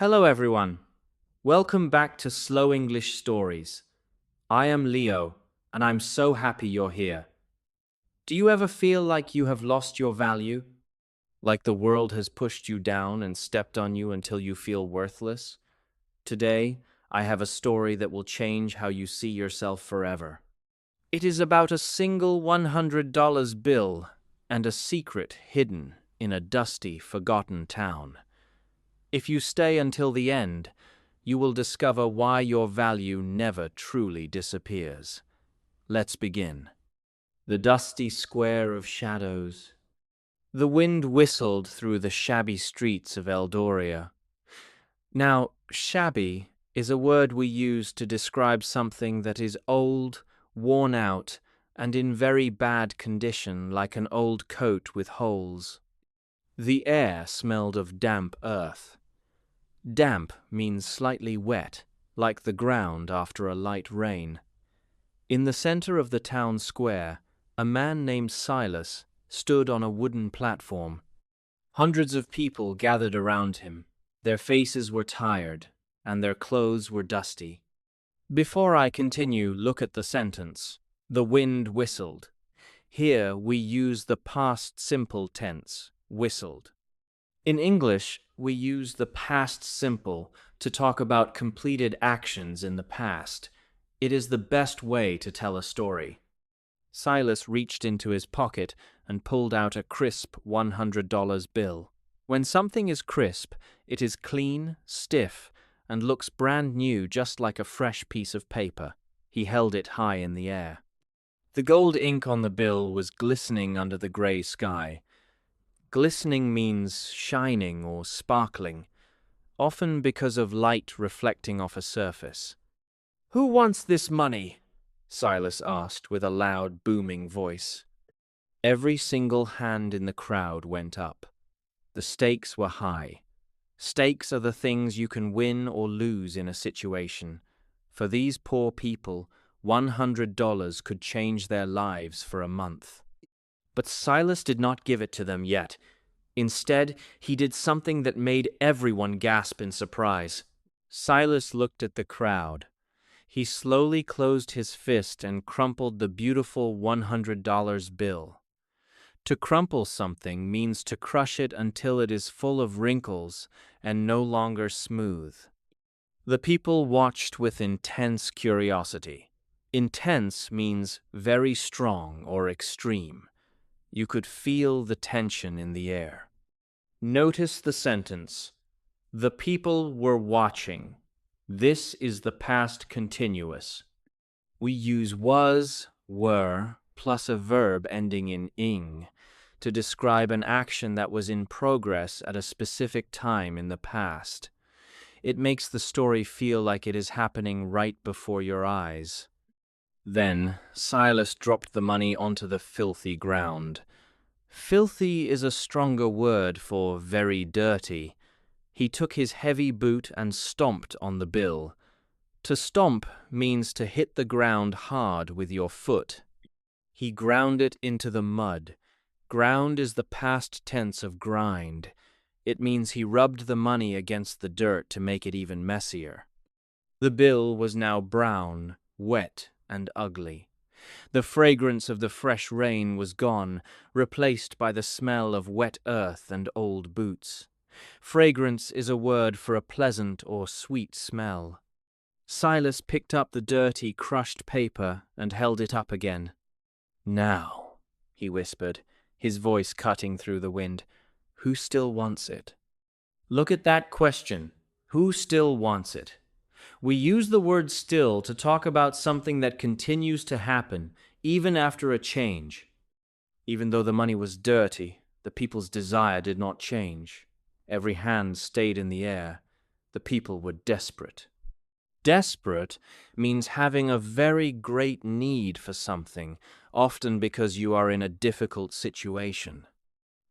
Hello, everyone. Welcome back to Slow English Stories. I am Leo, and I'm so happy you're here. Do you ever feel like you have lost your value? Like the world has pushed you down and stepped on you until you feel worthless? Today, I have a story that will change how you see yourself forever. It is about a single $100 bill and a secret hidden in a dusty, forgotten town. If you stay until the end, you will discover why your value never truly disappears. Let's begin. The dusty square of shadows. The wind whistled through the shabby streets of Eldoria. Now, shabby is a word we use to describe something that is old, worn out, and in very bad condition, like an old coat with holes. The air smelled of damp earth. Damp means slightly wet, like the ground after a light rain. In the center of the town square, a man named Silas stood on a wooden platform. Hundreds of people gathered around him. Their faces were tired, and their clothes were dusty. Before I continue, look at the sentence. The wind whistled. Here we use the past simple tense, whistled. In English, we use the past simple to talk about completed actions in the past. It is the best way to tell a story. Silas reached into his pocket and pulled out a crisp $100 bill. When something is crisp, it is clean, stiff, and looks brand new, just like a fresh piece of paper. He held it high in the air. The gold ink on the bill was glistening under the gray sky. Glistening means shining or sparkling, often because of light reflecting off a surface. "Who wants this money?" Silas asked with a loud, booming voice. Every single hand in the crowd went up. The stakes were high. Stakes are the things you can win or lose in a situation. For these poor people, $100 could change their lives for a month. But Silas did not give it to them yet. Instead, he did something that made everyone gasp in surprise. Silas looked at the crowd. He slowly closed his fist and crumpled the beautiful $100 bill. To crumple something means to crush it until it is full of wrinkles and no longer smooth. The people watched with intense curiosity. Intense means very strong or extreme. You could feel the tension in the air. Notice the sentence. The people were watching. This is the past continuous. We use was, were, plus a verb ending in ing to describe an action that was in progress at a specific time in the past. It makes the story feel like it is happening right before your eyes. Then Silas dropped the money onto the filthy ground. Filthy is a stronger word for very dirty. He took his heavy boot and stomped on the bill. To stomp means to hit the ground hard with your foot. He ground it into the mud. Ground is the past tense of grind. It means he rubbed the money against the dirt to make it even messier. The bill was now brown, wet, and ugly. The fragrance of the fresh rain was gone, replaced by the smell of wet earth and old boots. Fragrance is a word for a pleasant or sweet smell. Silas picked up the dirty, crushed paper and held it up again. "Now," he whispered, his voice cutting through the wind, "who still wants it?" Look at that question. Who still wants it? We use the word still to talk about something that continues to happen, even after a change. Even though the money was dirty, the people's desire did not change. Every hand stayed in the air. The people were desperate. Desperate means having a very great need for something, often because you are in a difficult situation.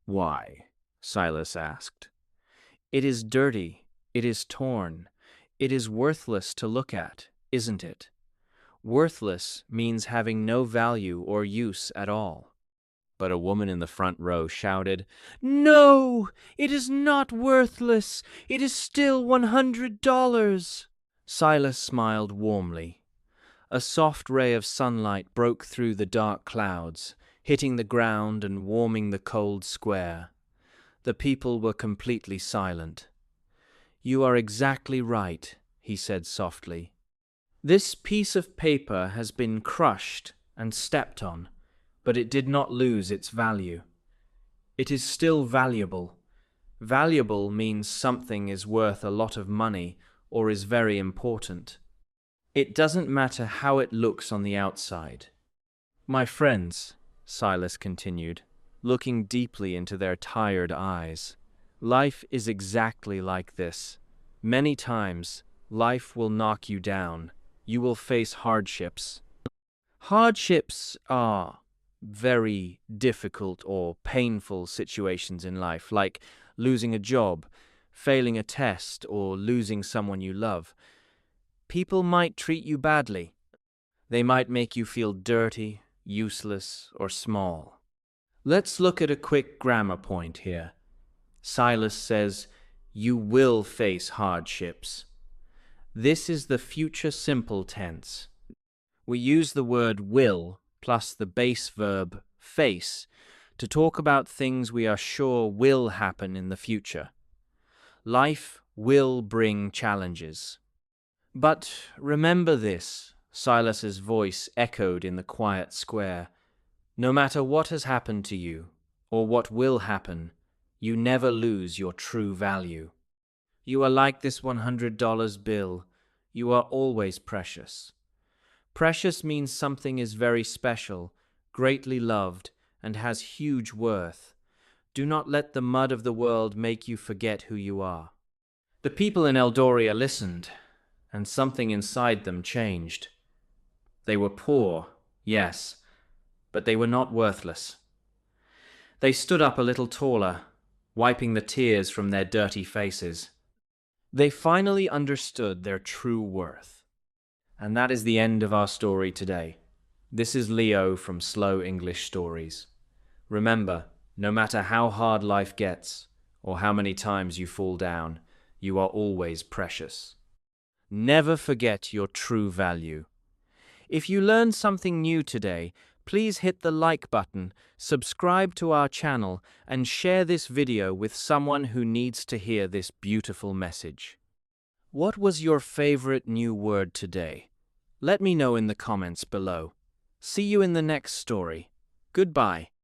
"Why?" Silas asked. "It is dirty. It is torn. It is worthless to look at, isn't it?" Worthless means having no value or use at all. But a woman in the front row shouted, "No, it is not worthless. It is still $100. Silas smiled warmly. A soft ray of sunlight broke through the dark clouds, hitting the ground and warming the cold square. The people were completely silent. "You are exactly right," he said softly. "This piece of paper has been crushed and stepped on, but it did not lose its value. It is still valuable. Valuable means something is worth a lot of money or is very important. It doesn't matter how it looks on the outside." "My friends," Silas continued, looking deeply into their tired eyes, "life is exactly like this. Many times, life will knock you down. You will face hardships. Hardships are very difficult or painful situations in life, like losing a job, failing a test, or losing someone you love. People might treat you badly. They might make you feel dirty, useless, or small. Let's look at a quick grammar point here. Silas says, "You will face hardships." This is the future simple tense. We use the word will plus the base verb face to talk about things we are sure will happen in the future. Life will bring challenges. But remember this, Silas's voice echoed in the quiet square. No matter what has happened to you, or what will happen, you never lose your true value. You are like this $100 bill. You are always precious. Precious means something is very special, greatly loved, and has huge worth. Do not let the mud of the world make you forget who you are. The people in Eldoria listened, and something inside them changed. They were poor, yes, but they were not worthless. They stood up a little taller, wiping the tears from their dirty faces. They finally understood their true worth. And that is the end of our story today. This is Leo from Slow English Stories. Remember, no matter how hard life gets, or how many times you fall down, you are always precious. Never forget your true value. If you learned something new today, please hit the like button, subscribe to our channel, and share this video with someone who needs to hear this beautiful message. What was your favorite new word today? Let me know in the comments below. See you in the next story. Goodbye.